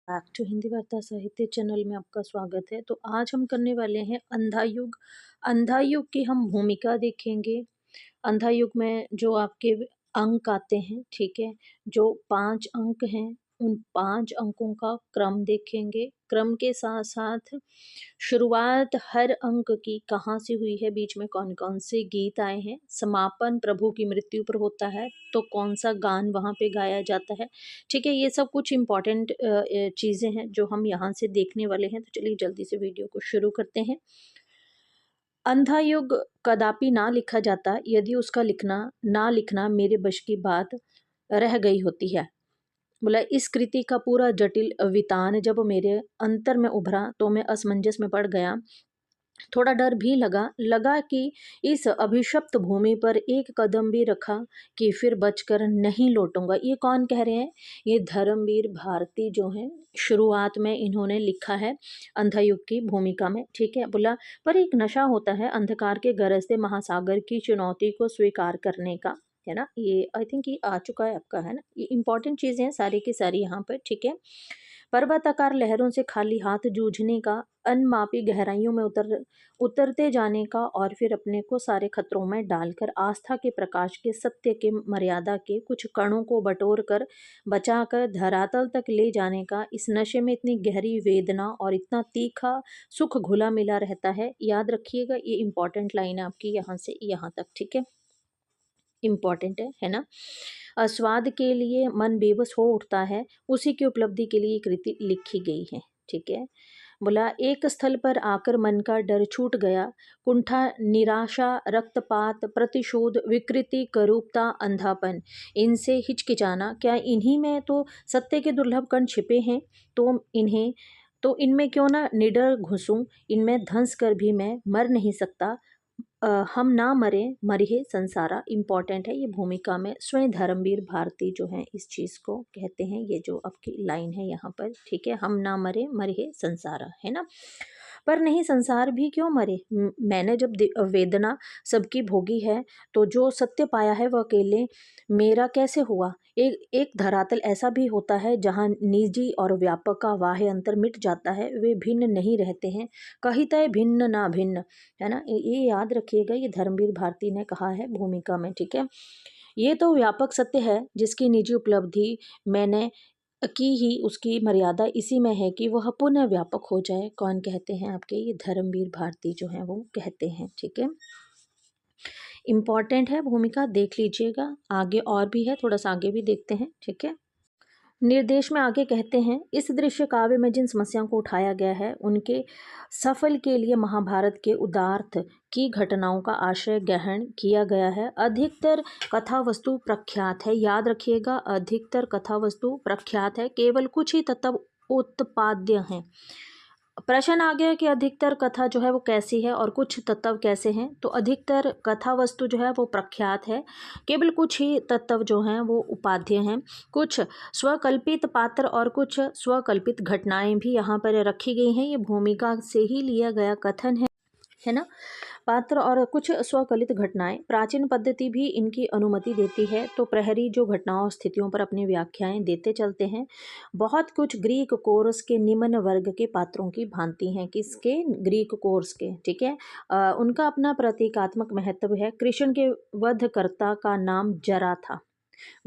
Back to Hindi वार्ता साहित्य channel में आपका स्वागत है। तो आज हम करने वाले हैं अंधा युग। अंधा युग की हम भूमिका देखेंगे। अंधा युग में जो आपके अंक आते हैं, ठीक है, जो 5 अंक हैं, उन 5 अंकों का क्रम देखेंगे। क्रम के साथ साथ शुरुआत हर अंक की कहाँ से हुई है, बीच में कौन-कौन से गीत आए हैं, समापन प्रभु की मृत्यु पर होता है, तो कौन-सा गान वहाँ पे गाया जाता है। ठीक है, ये सब कुछ इम्पोर्टेंट चीज़ें हैं जो हम यहाँ से देखने वाले हैं। तो चलिए जल्दी से वीडियो को शुरू करते हैं। अंधा युग कदापि ना लिखा जाता यदि उसका ना लिखना मेरे बश की बात रह गई होती है। बोला इस कृति का पूरा जटिल वितान जब मेरे अंतर में उभरा तो मैं असमंजस में पड़ गया। थोड़ा डर भी लगा कि इस अभिशप्त भूमि पर एक कदम भी रखा कि फिर बचकर नहीं लौटूंगा। ये कौन कह रहे हैं? ये धर्मवीर भारती जो हैं, शुरुआत में इन्होंने लिखा है अंधा युग की भूमिका में। ठीक है, बोला पर एक नशा होता है अंधकार के गरजते महासागर की चुनौती को स्वीकार करने का, है ना। ये आई थिंक ये आ चुका है आपका, है ना। ये इंपॉर्टेंट चीजें हैं सारी की सारी यहाँ पर। ठीक है, पर्वताकार लहरों से खाली हाथ जूझने का, अनमापी गहराइयों में उतरते जाने का और फिर अपने को सारे खतरों में डालकर आस्था के प्रकाश के सत्य के मर्यादा के कुछ कणों को बटोर कर बचाकर धरातल तक ले जाने का, इस नशे में इतनी गहरी वेदना और इतना तीखा सुख घुला मिला रहता है। याद रखिएगा, ये इंपॉर्टेंट लाइन है आपकी यहाँ से यहाँ तक। ठीक है, इम्पॉर्टेंट है ना। स्वाद के लिए मन बेबस हो उठता है, उसी की उपलब्धि के लिए कृति लिखी गई है। ठीक है, बोला एक स्थल पर आकर मन का डर छूट गया। कुंठा, निराशा, रक्तपात, प्रतिशोध, विकृति, करूपता, अंधापन, इनसे हिचकिचाना, क्या इन्हीं में तो सत्य के दुर्लभ कण छिपे हैं? तो इनमें क्यों ना निडर घुसूं, इनमें धंस कर भी मैं मर नहीं सकता। हम ना मरे मरिहे संसारा, इम्पॉर्टेंट है ये भूमिका में। स्वयं धर्मवीर भारती जो हैं इस चीज़ को कहते हैं, ये जो आपकी लाइन है यहाँ पर। ठीक है, हम ना मरे मरिहे संसारा, है ना। पर नहीं, संसार भी क्यों मरे। मैंने जब वेदना सबकी भोगी है तो जो सत्य पाया है वह अकेले मेरा कैसे हुआ। एक एक धरातल ऐसा भी होता है जहाँ निजी और व्यापक का वाह्य अंतर मिट जाता है, वे भिन्न नहीं रहते हैं। कहितै भिन्न ना भिन्न, है ना। ये याद रखिएगा, ये धर्मवीर भारती ने कहा है भूमिका में। ठीक है, ये तो व्यापक सत्य है जिसकी निजी उपलब्धि मैंने की ही, उसकी मर्यादा इसी में है कि वह पुनः व्यापक हो जाए। कौन कहते हैं आपके? ये धर्मवीर भारती जो हैं वो कहते हैं। ठीक है, इम्पॉर्टेंट है भूमिका, देख लीजिएगा। आगे और भी है, थोड़ा सा आगे भी देखते हैं। ठीक है, निर्देश में आगे कहते हैं इस दृश्य काव्य में जिन समस्याओं को उठाया गया है उनके सफल के लिए महाभारत के उदार्थ की घटनाओं का आश्रय ग्रहण किया गया है। अधिकतर कथा वस्तु प्रख्यात है, याद रखिएगा, अधिकतर कथा वस्तु प्रख्यात है, केवल कुछ ही तत्व उत्पाद्य हैं। प्रश्न आ गया कि अधिकतर कथा जो है वो कैसी है और कुछ तत्व कैसे हैं। तो अधिकतर कथा वस्तु जो है वो प्रख्यात है, केवल कुछ ही तत्व जो हैं वो उपाध्य हैं। कुछ स्वकल्पित पात्र और कुछ स्वकल्पित घटनाएं भी यहाँ पर रखी गई हैं। ये भूमिका से ही लिया गया कथन है ना। पात्र और कुछ स्वकलित घटनाएं, प्राचीन पद्धति भी इनकी अनुमति देती है। तो प्रहरी जो घटनाओं स्थितियों पर अपनी व्याख्याएं देते चलते हैं। बहुत कुछ ग्रीक कोर्स के निम्न वर्ग के पात्रों की भांति हैं। किसके? ग्रीक कोर्स के। ठीक है, उनका अपना प्रतीकात्मक महत्व है। कृष्ण के वधकर्ता का नाम जरा था,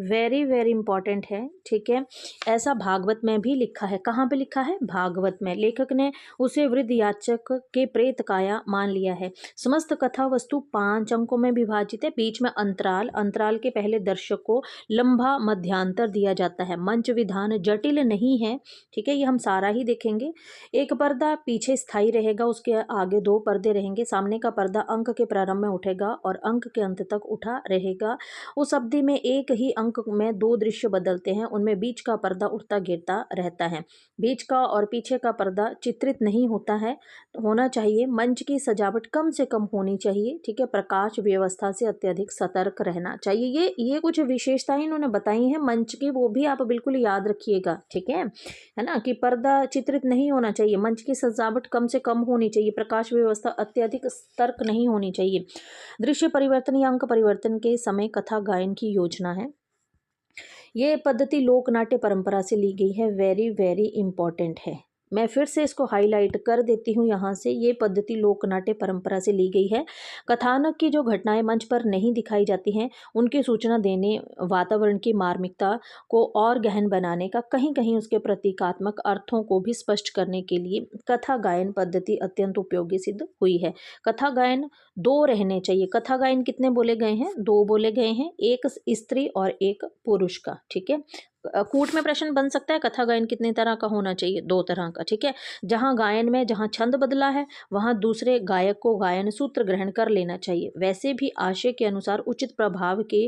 वेरी वेरी इंपॉर्टेंट है। ठीक है, ऐसा भागवत में भी लिखा है। कहाँ पे लिखा है? भागवत में। लेखक ने उसे वृद्ध याचक के प्रेत काया मान लिया है। समस्त कथा वस्तु 5 अंकों में विभाजित है। बीच में अंतराल के पहले दर्शक को लंबा मध्यांतर दिया जाता है। मंच विधान जटिल नहीं है। ठीक है, ये हम सारा ही देखेंगे। एक पर्दा पीछे स्थायी रहेगा, उसके आगे 2 पर्दे रहेंगे। सामने का पर्दा अंक के प्रारंभ में उठेगा और अंक के अंत तक उठा रहेगा। उस अवधि में एक ही अंक में 2 दृश्य बदलते हैं, उनमें बीच का पर्दा उठता गिरता रहता है। बीच का और पीछे का पर्दा चित्रित नहीं होना चाहिए। मंच की सजावट कम से कम होनी चाहिए। ठीक है, प्रकाश व्यवस्था से अत्यधिक सतर्क रहना चाहिए। ये कुछ विशेषताएं इन्होंने बताई हैं मंच की, वो भी आप बिल्कुल याद रखिएगा। ठीक है ना, कि पर्दा चित्रित नहीं होना चाहिए, मंच की सजावट कम से कम होनी चाहिए, प्रकाश व्यवस्था अत्यधिक सतर्क नहीं होनी चाहिए। दृश्य परिवर्तन या अंक परिवर्तन के समय कथा गायन की योजना है। ये पद्धति लोक नाट्य परंपरा से ली गई है, वेरी वेरी इंपॉर्टेंट है। मैं फिर से इसको हाईलाइट कर देती हूँ यहाँ से, ये पद्धति लोक नाट्य परंपरा से ली गई है। कथानक की जो घटनाएं मंच पर नहीं दिखाई जाती हैं, उनकी सूचना देने, वातावरण की मार्मिकता को और गहन बनाने का, कहीं कहीं उसके प्रतीकात्मक अर्थों को भी स्पष्ट करने के लिए कथा गायन पद्धति अत्यंत उपयोगी सिद्ध हुई है। कथा गायन दो रहने चाहिए। कथा गायन कितने बोले गए हैं? दो बोले गए हैं, एक स्त्री और एक पुरुष का। ठीक है, कूट में प्रश्न बन सकता है कथा गायन कितने तरह का होना चाहिए? दो तरह का। ठीक है, जहाँ गायन में जहाँ छंद बदला है वहाँ दूसरे गायक को गायन सूत्र ग्रहण कर लेना चाहिए। वैसे भी आशय के अनुसार उचित प्रभाव के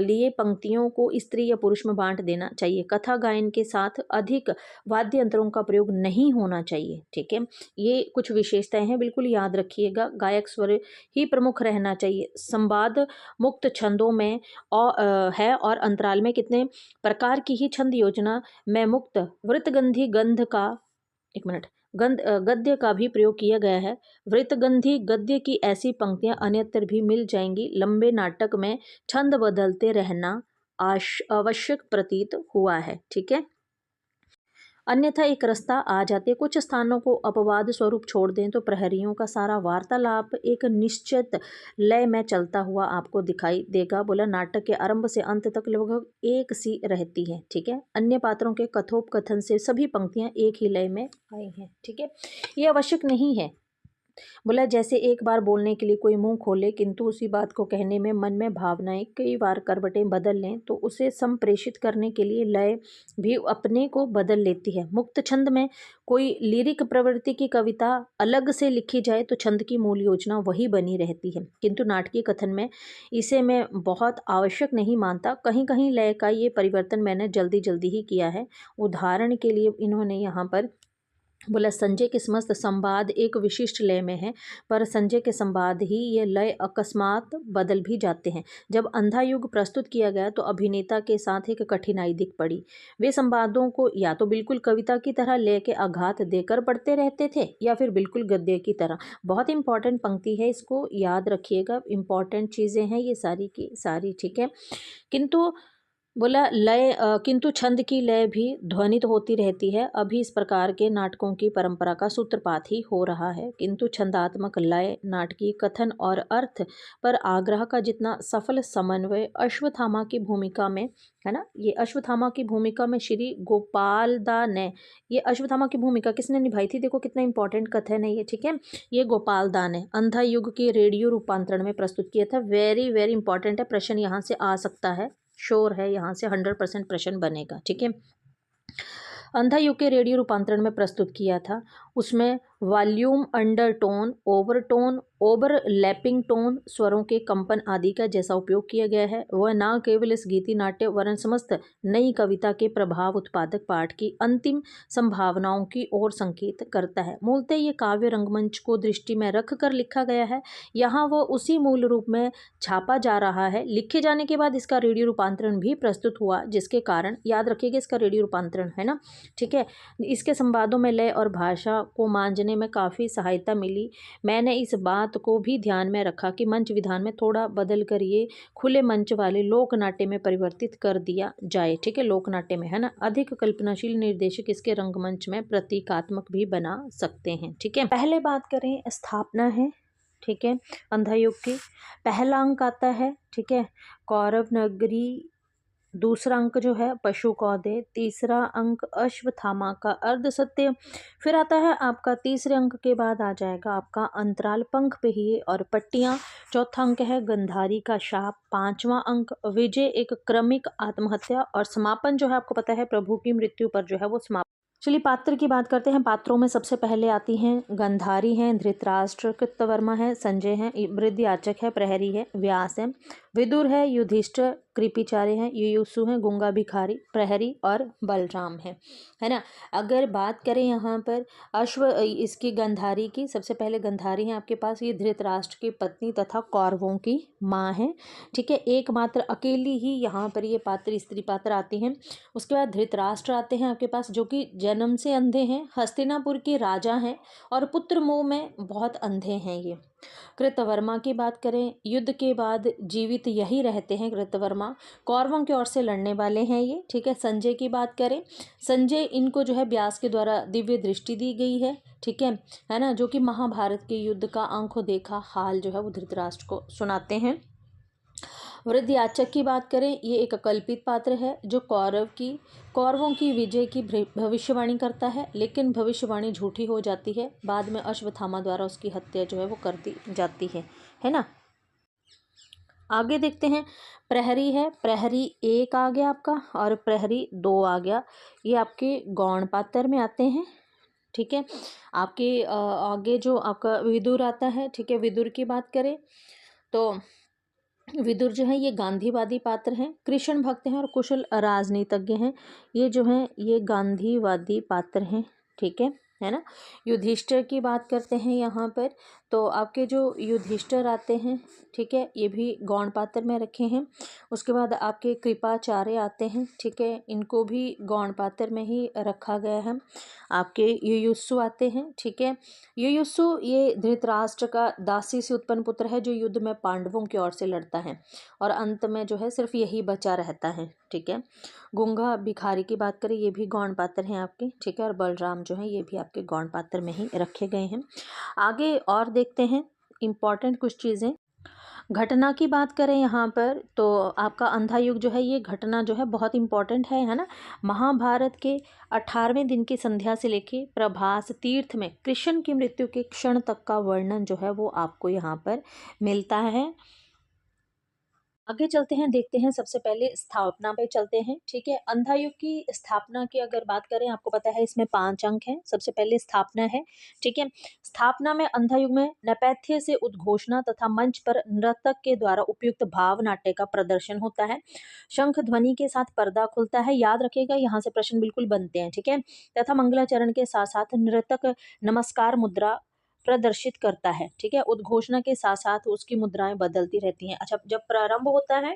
लिए पंक्तियों को स्त्री या पुरुष में बांट देना चाहिए। कथा गायन के साथ अधिक वाद्य यंत्रों का प्रयोग नहीं होना चाहिए। ठीक है, ये कुछ विशेषताएं हैं, बिल्कुल याद रखिएगा। गायक स्वर ही प्रमुख रहना चाहिए। संवाद मुक्त छंदों में है और अंतराल में कितने प्रकार की ही छंद योजना में मुक्त वृतगंधी गंध का, एक मिनट, गद्य का भी प्रयोग किया गया है। वृतगंधी गद्य की ऐसी पंक्तियां अन्यत्र भी मिल जाएंगी। लंबे नाटक में छंद बदलते रहना आवश्यक प्रतीत हुआ है। ठीक है, अन्यथा एक रास्ता आ जाते। कुछ स्थानों को अपवाद स्वरूप छोड़ दें तो प्रहरियों का सारा वार्तालाप एक निश्चित लय में चलता हुआ आपको दिखाई देगा। बोला नाटक के आरंभ से अंत तक लगभग एक सी रहती है। ठीक है, अन्य पात्रों के कथोपकथन से सभी पंक्तियां एक ही लय में आई हैं। ठीक है, ये आवश्यक नहीं है। बोला जैसे एक बार बोलने के लिए कोई मुंह खोले किंतु उसी बात को कहने में मन में भावनाएं कई बार करवटें बदल लें तो उसे संप्रेषित करने के लिए लय भी अपने को बदल लेती है। मुक्त छंद में कोई लिरिक प्रवृत्ति की कविता अलग से लिखी जाए तो छंद की मूल योजना वही बनी रहती है, किंतु नाटकीय कथन में इसे मैं बहुत आवश्यक नहीं मानता। कहीं कहीं लय का ये परिवर्तन मैंने जल्दी जल्दी ही किया है। उदाहरण के लिए इन्होंने यहाँ पर बोला संजय के समस्त संवाद एक विशिष्ट लय में है, पर संजय के संवाद ही ये लय अकस्मात बदल भी जाते हैं। जब अंधा युग प्रस्तुत किया गया तो अभिनेता के साथ एक कठिनाई दिख पड़ी। वे संवादों को या तो बिल्कुल कविता की तरह लय के आघात देकर पढ़ते रहते थे या फिर बिल्कुल गद्य की तरह। बहुत इंपॉर्टेंट पंक्ति है, इसको याद रखिएगा। इंपॉर्टेंट चीज़ें हैं ये सारी की सारी। ठीक है, किंतु बोला लय किंतु छंद की लय भी ध्वनित होती रहती है। अभी इस प्रकार के नाटकों की परंपरा का सूत्रपात ही हो रहा है, किंतु छंदात्मक लय, नाटकीय कथन और अर्थ पर आग्रह का जितना सफल समन्वय अश्वत्थामा की भूमिका में है ना, ये अश्वत्थामा की भूमिका में श्री गोपाल दा ने, ये अश्वत्थामा की भूमिका किसने निभाई थी? देखो कितना इंपॉर्टेंट कथन है ये। ठीक है, ये गोपाल दा ने अंधा युग की रेडियो रूपांतरण में प्रस्तुत किया था। वेरी वेरी इंपॉर्टेंट है, प्रश्न यहाँ से आ सकता है, श्योर है, यहाँ से 100% प्रश्न बनेगा। ठीक है, अंधा युग के रेडियो रूपांतरण में प्रस्तुत किया था। उसमें volume, undertone, overtone, overlapping tone, स्वरों के कंपन आदि का जैसा उपयोग किया गया है वह न केवल इस गीति नाट्य वरन समस्त नई कविता के प्रभाव उत्पादक पाठ की अंतिम संभावनाओं की ओर संकेत करता है। मूलतः ये काव्य रंगमंच को दृष्टि में रख कर लिखा गया है। यहाँ वह उसी मूल रूप में छापा जा रहा है। लिखे जाने के बाद इसका रेडियो रूपांतरण भी प्रस्तुत हुआ, जिसके कारण याद रखिएगा इसका रेडियो रूपांतरण है ना। ठीक है, इसके संवादों में लय और भाषा को मांझने में काफ़ी सहायता मिली। मैंने इस बात को भी ध्यान में रखा कि मंच विधान में थोड़ा बदल कर ये खुले मंच वाले लोक नाट्य में परिवर्तित कर दिया जाए। ठीक है, लोक नाट्य में है ना, अधिक कल्पनाशील निर्देशक इसके रंगमंच में प्रतीकात्मक भी बना सकते हैं। ठीक है, पहले बात करें स्थापना है। ठीक है, अंधा युग की पहला अंक आता है। ठीक है, कौरव नगरी। दूसरा अंक जो है पशु कौदे। तीसरा अंक अश्वत्थामा का अर्ध सत्य। फिर आता है आपका तीसरे अंक के बाद आ जाएगा आपका अंतराल, पंख पहिए और पट्टियाँ। चौथा अंक है गंधारी का शाप। पांचवा अंक विजय, एक क्रमिक आत्महत्या। और समापन जो है आपको पता है प्रभु की मृत्यु पर जो है वो समापन। चलिए पात्र की बात करते हैं। पात्रों में सबसे पहले आती हैं गंधारी हैं, धृतराष्ट्र, कृतवर्मा है, संजय है, वृद्धयाचक है, प्रहरी है, व्यास है, विदुर है, युधिष्ठिर, कृपिचार्य हैं, युयुसु हैं, गुंगा भिखारी, प्रहरी और बलराम है ना। अगर बात करें यहाँ पर इसकी गंधारी की, सबसे पहले गंधारी हैं आपके पास, ये धृतराष्ट्र की पत्नी तथा कौरवों की माँ हैं। ठीक है, एकमात्र अकेली ही यहाँ पर ये पात्र स्त्री पात्र आती हैं। उसके बाद धृतराष्ट्र आते हैं आपके पास, जो कि जन्म से अंधे हैं, हस्तिनापुर के राजा हैं और पुत्र मोह में बहुत अंधे हैं ये। कृतवर्मा की बात करें, युद्ध के बाद जीवित यही रहते हैं कृतवर्मा, कौरवों की ओर से लड़ने वाले हैं ये, ठीक है। संजय की बात करें, संजय इनको जो है व्यास के द्वारा दिव्य दृष्टि दी गई है, ठीक है ना, जो कि महाभारत के युद्ध का आंखों देखा हाल जो है वो धृतराष्ट्र को सुनाते हैं। वृद्धयाचक की बात करें, ये एक कल्पित पात्र है जो कौरवों की विजय की भविष्यवाणी करता है, लेकिन भविष्यवाणी झूठी हो जाती है। बाद में अश्वत्थामा द्वारा उसकी हत्या जो है वो कर दी जाती है ना। आगे देखते हैं, प्रहरी है, प्रहरी 1 आ गया आपका और प्रहरी 2 आ गया। ये आपके गौण पात्र में आते हैं, ठीक है। आपके आगे जो आपका विदुर आता है, ठीक है। विदुर की बात करें तो विदुर जो है ये गांधीवादी पात्र हैं, कृष्ण भक्त हैं और कुशल राजनीतिज्ञ हैं। ये जो हैं ये गांधीवादी पात्र हैं, ठीक है ना। युधिष्ठिर की बात करते हैं यहाँ पर, तो आपके जो युधिष्ठिर आते हैं, ठीक है, ये भी गौण पात्र में रखे हैं। उसके बाद आपके कृपाचार्य आते हैं, ठीक है, इनको भी गौण पात्र में ही रखा गया है। आपके युयुत्सु आते हैं, ठीक है। युयुत्सु ये धृतराष्ट्र का दासी से उत्पन्न पुत्र है, जो युद्ध में पांडवों की ओर से लड़ता है और अंत में जो है सिर्फ यही बचा रहता है, ठीक है। गुंगा भिखारी की बात करें, ये भी गौण पात्र हैं आपके, ठीक है। और बलराम जो है ये भी आपके गौण पात्र में ही रखे गए हैं। आगे और देखते हैं इम्पॉर्टेंट कुछ चीज़ें। घटना की बात करें यहाँ पर, तो आपका अंधा युग जो है ये घटना जो है बहुत इंपॉर्टेंट है ना। महाभारत के 18वें दिन की संध्या से लेके प्रभास तीर्थ में कृष्ण की मृत्यु के क्षण तक का वर्णन जो है वो आपको यहाँ पर मिलता है। आगे चलते हैं, देखते हैं, सबसे पहले स्थापना पे चलते हैं, ठीक है। अंधा युग की स्थापना की अगर बात करें, आपको पता है इसमें 5 अंक हैं। सबसे पहले स्थापना है, ठीक है। स्थापना में अंधा युग में नेपथ्य से उद्घोषणा तथा मंच पर नर्तक के द्वारा उपयुक्त भाव नाट्य का प्रदर्शन होता है। शंख ध्वनि के साथ पर्दा खुलता है, याद रखिएगा यहाँ से प्रश्न बिल्कुल बनते हैं, ठीक है। तथा मंगलाचरण के साथ साथ नर्तक नमस्कार मुद्रा प्रदर्शित करता है, ठीक है। उद्घोषणा के साथ साथ उसकी मुद्राएं बदलती रहती हैं। अच्छा, जब प्रारंभ होता है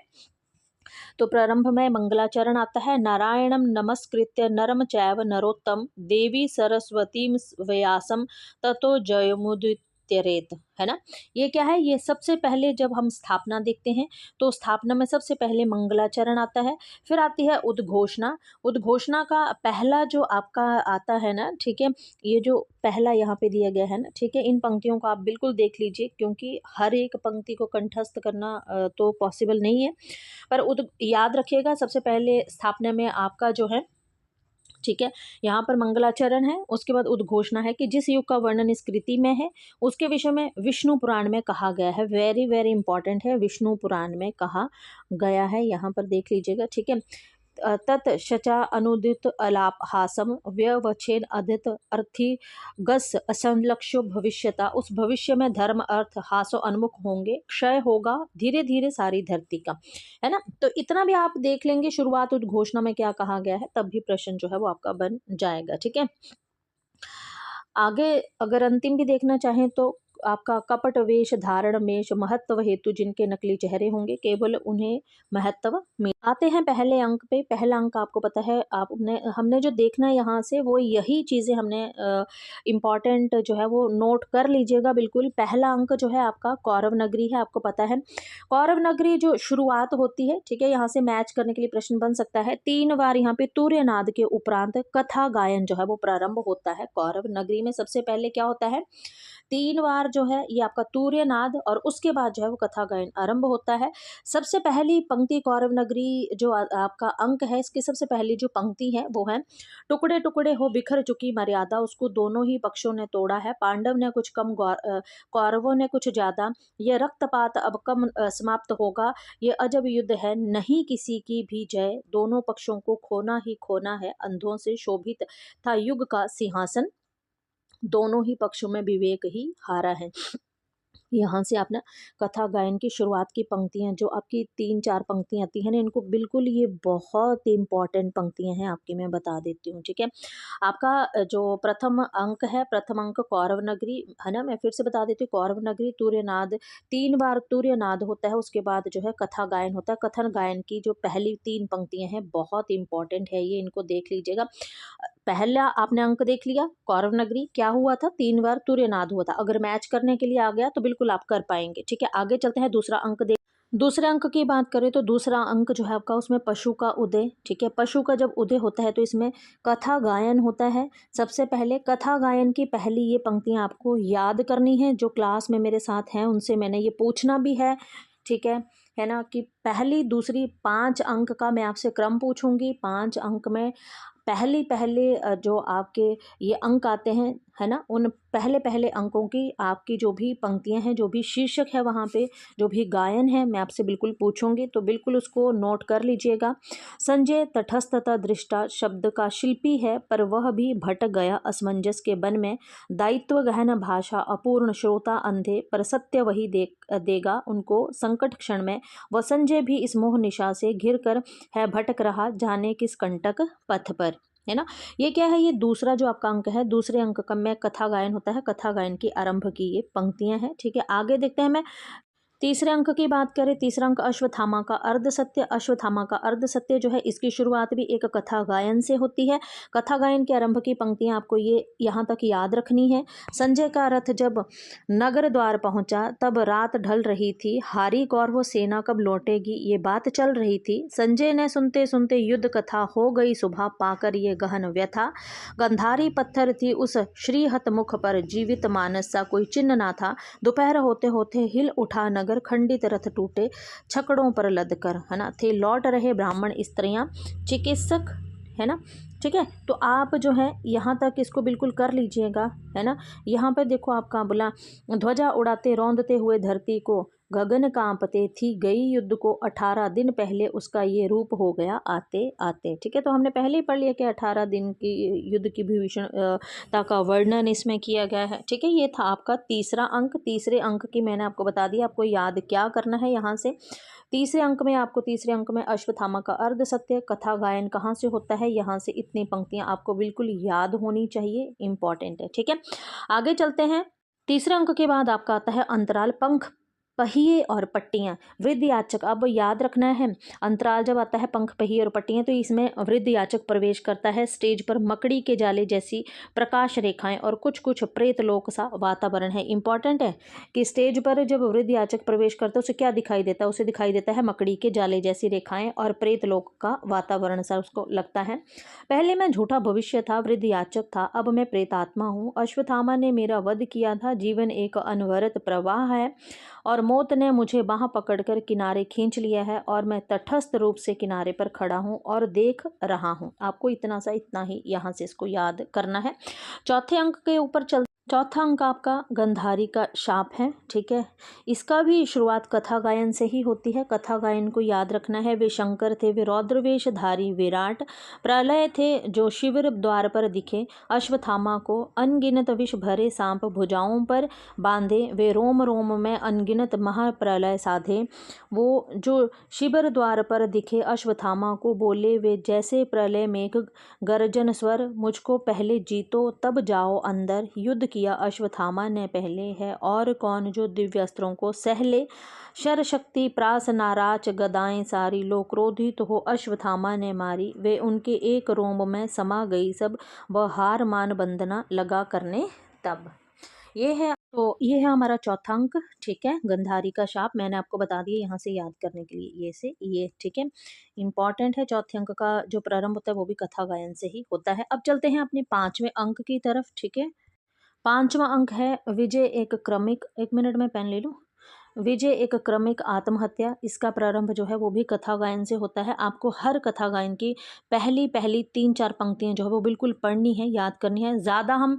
तो प्रारंभ में मंगलाचरण आता है, नारायणम नमस्कृत्य नरम चैव नरोत्तम देवी सरस्वती व्यासम ततो जयमुदित्यरेत, है ना। ये क्या है, ये सबसे पहले जब हम स्थापना देखते हैं तो स्थापना में सबसे पहले मंगलाचरण आता है, फिर आती है उद्घोषणा। उद्घोषणा का पहला जो आपका आता है ना, ठीक है, ये जो पहला यहाँ पे दिया गया है ना, ठीक है, इन पंक्तियों को आप बिल्कुल देख लीजिए, क्योंकि हर एक पंक्ति को कंठस्थ करना तो पॉसिबल नहीं है, पर याद रखिएगा सबसे पहले स्थापना में आपका जो है, ठीक है, यहाँ पर मंगलाचरण है, उसके बाद उद्घोषणा है कि जिस युग का वर्णन इस कृति में है उसके विषय में विष्णु पुराण में कहा गया है। वेरी वेरी इंपॉर्टेंट है, विष्णु पुराण में कहा गया है, यहाँ पर देख लीजिएगा, ठीक है। तत् शचा अनुदित अलाप हासम व्यवच्छेद अधित अर्थी गस असंलक्ष्यो भविष्यता, उस भविष्य में धर्म अर्थ हासो उन्मुख होंगे, क्षय होगा धीरे धीरे सारी धरती का, है ना। तो इतना भी आप देख लेंगे शुरुआत उद्घोषणा में क्या कहा गया है, तब भी प्रश्न जो है वो आपका बन जाएगा, ठीक है। आगे अगर अंतिम भी देखना चाहें तो आपका कपट वेश धारण मेष महत्व हेतु जिनके नकली चेहरे होंगे केवल उन्हें महत्व मिल। आते हैं पहले अंक पे। पहला अंक आपको पता है, आपने हमने जो देखना है यहाँ से वो यही चीज़ें हमने इम्पॉर्टेंट जो है वो नोट कर लीजिएगा बिल्कुल। पहला अंक जो है आपका कौरव नगरी है, आपको पता है कौरव नगरी जो शुरुआत होती है, ठीक है, यहाँ से मैच करने के लिए प्रश्न बन सकता है। 3 बार यहाँ पे तूर्यनाद के उपरांत कथा गायन जो है वो प्रारंभ होता है। कौरव नगरी में सबसे पहले क्या होता है, 3 बार जो है ये आपका तूर्यनाद और उसके बाद जो है वो कथा गायन आरंभ होता है। सबसे पहली पंक्ति कौरव नगरी जो आपका अंक है, इसकी सबसे पहली जो पंक्ति है वो है, टुकड़े टुकड़े हो बिखर चुकी मर्यादा, उसको दोनों ही पक्षों ने तोड़ा है, पांडव ने कुछ कम कौरवों ने कुछ ज्यादा, ये रक्तपात अब कम समाप्त होगा, ये अजब युद्ध है, नहीं किसी की भी जय, दोनों पक्षों को खोना ही खोना है, अंधों से शोभित था युग का सिंहासन, दोनों ही पक्षों में विवेक ही हारा है। यहाँ से आप ना कथा गायन की शुरुआत की पंक्तियाँ जो आपकी 3-4 पंक्तियाँ आती हैं ना, इनको बिल्कुल, ये बहुत इंपॉर्टेंट पंक्तियाँ हैं आपकी, मैं बता देती हूँ, ठीक है। आपका जो प्रथम अंक है, प्रथम अंक कौरव नगरी है ना, मैं फिर से बता देती हूँ, कौरव नगरी तूर्यनाद, 3 बार तूर्यनाद होता है, उसके बाद जो है कथा गायन होता है। कथन गायन की जो पहली 3 पंक्तियाँ हैं बहुत इंपॉर्टेंट है ये, इनको देख लीजिएगा। पहला आपने अंक देख लिया कौरव नगरी, क्या हुआ था 3 बार तुर्यनाद हुआ था। अगर मैच करने के लिए आ गया तो बिल्कुल आप कर पाएंगे। ठीक है, आगे चलते हैं, दूसरा अंक देख। दूसरे अंक की बात करें तो दूसरा अंक जो है आपका, उसमें पशु का उदय। ठीक है, पशु का जब उदय होता है तो इसमें कथा गायन होता है। सबसे पहले कथा गायन की पहली ये पंक्तियां आपको याद करनी है। जो क्लास में मेरे साथ हैं उनसे मैंने ये पूछना भी है। ठीक है ना, कि पहली दूसरी 5 अंक का मैं आपसे क्रम पूछूंगी। 5 अंक में पहले पहले जो आपके ये अंक आते हैं, है ना, उन पहले पहले अंकों की आपकी जो भी पंक्तियां हैं, जो भी शीर्षक है वहाँ पे, जो भी गायन है, मैं आपसे बिल्कुल पूछूंगी, तो बिल्कुल उसको नोट कर लीजिएगा। संजय तटस्थता दृष्टा शब्द का शिल्पी है, पर वह भी भटक गया असमंजस के वन में। दायित्व गहन भाषा अपूर्ण, श्रोता अंधे, पर सत्य वही देगा उनको संकट क्षण में। वह संजय भी इस मोह निशा से घिर कर है भटक रहा, जाने किस कंटक पथ पर। है ना, ये क्या है, ये दूसरा जो आपका अंक है, दूसरे अंक का में कथा गायन होता है, कथा गायन की आरंभ की ये पंक्तियां हैं। ठीक है, आगे देखते हैं। मैं तीसरे अंक की बात करें, तीसरा अंक अश्वत्थामा का अर्ध सत्य। अश्वत्थामा का अर्ध सत्य जो है, इसकी शुरुआत भी एक कथा गायन से होती है। कथा गायन के आरंभ की पंक्तियां आपको ये यहाँ तक याद रखनी है। संजय का रथ जब नगर द्वार पहुंचा, तब रात ढल रही थी, हारी कौरव सेना कब लौटेगी ये बात चल रही थी। संजय ने सुनते सुनते युद्ध कथा, हो गई सुबह पाकर ये गहन व्यथा। गंधारी पत्थर थी उस श्रीहत मुख पर, जीवित मानस सा कोई चिन्ह ना था। दोपहर होते होते हिल उठा नगर, खंडित रथ टूटे छकड़ों पर लद कर। है ना, थे लौट रहे ब्राह्मण स्त्रियां चिकित्सक। है ना, ठीक है, तो आप जो है यहाँ तक इसको बिल्कुल कर लीजिएगा। है ना, यहाँ पे देखो आपका बोला, ध्वजा उड़ाते रौंदते हुए धरती को, गगन कांपते थी गई युद्ध को, 18 दिन पहले उसका ये रूप हो गया आते आते। ठीक है, तो हमने पहले ही पढ़ लिया कि 18 दिन की युद्ध की भीषणता का वर्णन इसमें किया गया है। ठीक है, ये था आपका तीसरा अंक। तीसरे अंक की मैंने आपको बता दिया, आपको याद क्या करना है यहाँ से। तीसरे अंक में आपको, तीसरे अंक में अश्वत्थामा का अर्ध सत्य, कथा गायन कहाँ से होता है, यहाँ से इतनी पंक्तियां आपको बिल्कुल याद होनी चाहिए, इंपॉर्टेंट है। ठीक है, आगे चलते हैं। तीसरे अंक के बाद आपका आता है अंतराल, पंख, पहिए और पट्टियां, वृद्धयाचक। अब याद रखना है, अंतराल जब आता है, पंख, पहिए और पट्टियां, तो इसमें वृद्धयाचक प्रवेश करता है। स्टेज पर मकड़ी के जाले जैसी प्रकाश रेखाएं और कुछ कुछ प्रेतलोक सा वातावरण है। इंपॉर्टेंट है कि स्टेज पर जब वृद्धयाचक प्रवेश करता है उसे क्या दिखाई देता है, उसे दिखाई देता है मकड़ी के जाले जैसी रेखाएं और प्रेतलोक का वातावरण सा उसको लगता है। पहले मैं झूठा भविष्य था, वृद्धयाचक था, अब मैं प्रेतात्मा हूँ। अश्वत्थामा ने मेरा वध किया था, जीवन एक अनवरत प्रवाह है, और मौत ने मुझे बाह पकड़कर किनारे खींच लिया है, और मैं तटस्थ रूप से किनारे पर खड़ा हूँ और देख रहा हूँ। आपको इतना ही यहाँ से इसको याद करना है। चौथे अंक के ऊपर चौथा अंक आपका गंधारी का शाप है। ठीक है, इसका भी शुरुआत कथा गायन से ही होती है। कथा गायन को याद रखना है। वे शंकर थे, वे रौद्रवेशधारी विराट, प्रलय थे जो शिविर द्वार पर दिखे। अश्वत्थामा को अनगिनत विष भरे सांप भुजाओं पर बांधे, वे रोम रोम में अनगिनत महाप्रलय साधे। वो जो शिविर द्वार पर दिखे अश्वत्थामा को, बोले वे जैसे प्रलय मेघ गर्जन स्वर, मुझको पहले जीतो तब जाओ अंदर। युद्ध किया अश्वत्थामा ने पहले है, और कौन जो दिव्यास्त्रों को सह ले। शर शक्ति प्रास नाराच गदाएं सारी, लो क्रोधित हो अश्वत्थामा ने मारी। वे उनके एक रोम में समा गई सब, वह हार मान बंदना लगा करने तब। ये है, तो ये है हमारा चौथा अंक। ठीक है, गंधारी का शाप मैंने आपको बता दिया यहाँ से याद करने के लिए, ये से ये। ठीक है, इंपॉर्टेंट है। चौथे अंक का जो प्रारंभ होता है वो भी कथा गायन से ही होता है। अब चलते हैं अपने 5वें अंक की तरफ। ठीक है, 5वां अंक है विजय एक क्रमिक, 1 मिनट में पेन ले लूँ। विजय एक क्रमिक आत्महत्या, इसका प्रारंभ जो है वो भी कथा गायन से होता है। आपको हर कथा गायन की पहली 3-4 पंक्तियां जो है वो बिल्कुल पढ़नी है, याद करनी है। ज़्यादा हम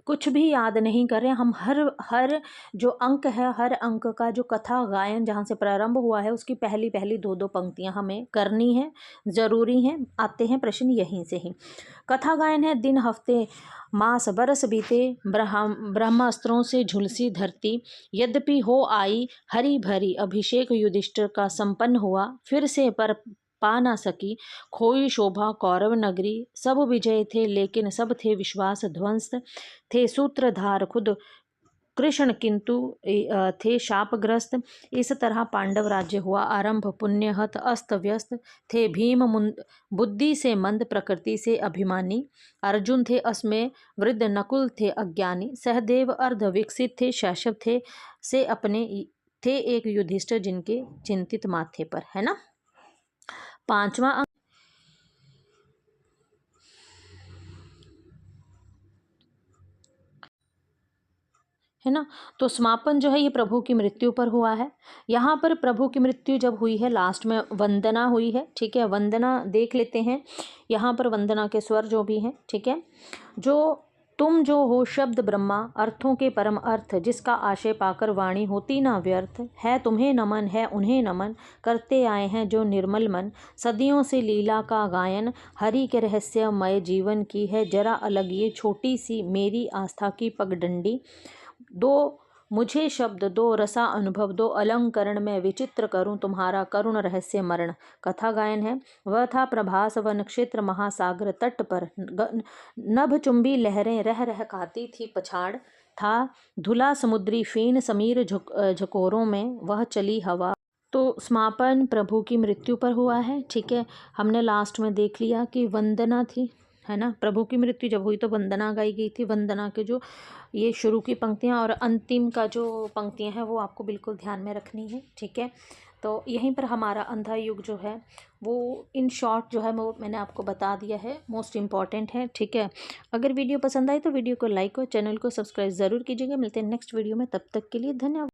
कुछ भी याद नहीं कर रहे हैं, हम हर जो अंक है, हर अंक का जो कथा गायन जहाँ से प्रारंभ हुआ है उसकी पहली 2-2 पंक्तियां हमें करनी है, ज़रूरी हैं। आते हैं प्रश्न यहीं से ही। कथा गायन है, दिन हफ्ते मास बरस बीते, ब्रह्मास्त्रों से झुलसी धरती, यद्यपि हो आई हरी भरी, अभिषेक युधिष्ठिर का संपन्न हुआ, फिर से पर पा ना सकी खोई शोभा कौरव नगरी। सब विजय थे लेकिन सब थे विश्वास ध्वंस, थे सूत्रधार खुद कृष्ण किंतु थे शापग्रस्त। इस तरह पांडव राज्य हुआ आरंभ। पुण्यहत अस्त व्यस्त थे भीम बुद्धि से मंद, प्रकृति से अभिमानी। अर्जुन थे अस्मय वृद्ध, नकुल थे अज्ञानी। सहदेव अर्ध विकसित थे, शैशव थे से अपने थे एक युधिष्ठिर जिनके चिंतित माथे पर, है ना। पांचवा अंक है ना। तो समापन जो है ये प्रभु की मृत्यु पर हुआ है। यहाँ पर प्रभु की मृत्यु जब हुई है, लास्ट में वंदना हुई है, ठीक है। वंदना देख लेते हैं यहाँ पर, वंदना के स्वर जो भी हैं, ठीक है। जो तुम जो हो शब्द ब्रह्मा, अर्थों के परम अर्थ, जिसका आशय पाकर वाणी होती ना व्यर्थ। है तुम्हें नमन, है उन्हें नमन, करते आए हैं जो निर्मल मन। सदियों से लीला का गायन, हरि के रहस्यमय जीवन की है जरा अलग ये छोटी सी मेरी आस्था की पगडंडी। दो मुझे शब्द, दो रसा अनुभव, दो अलंकरण में विचित्र करूं तुम्हारा करुण रहस्य मरण। कथा गायन है। वह था प्रभास वन क्षेत्र महासागर तट पर, नभ चुंबी लहरें रह रह खाती थी पछाड़। था धुला समुद्री फेन समीर झकोरों में वह चली हवा। तो समापन प्रभु की मृत्यु पर हुआ है, ठीक है। हमने लास्ट में देख लिया कि वंदना थी, है ना। प्रभु की मृत्यु जब हुई तो वंदना गाई गई थी। वंदना के जो ये शुरू की पंक्तियाँ और अंतिम का जो पंक्तियाँ हैं वो आपको बिल्कुल ध्यान में रखनी है, ठीक है। तो यहीं पर हमारा अंधा युग जो है वो इन शॉर्ट जो है वो मैंने आपको बता दिया है, मोस्ट इम्पॉर्टेंट है, ठीक है। अगर वीडियो पसंद आए तो वीडियो को लाइक और चैनल को सब्सक्राइब ज़रूर कीजिएगा। मिलते हैं नेक्स्ट वीडियो में, तब तक के लिए धन्यवाद।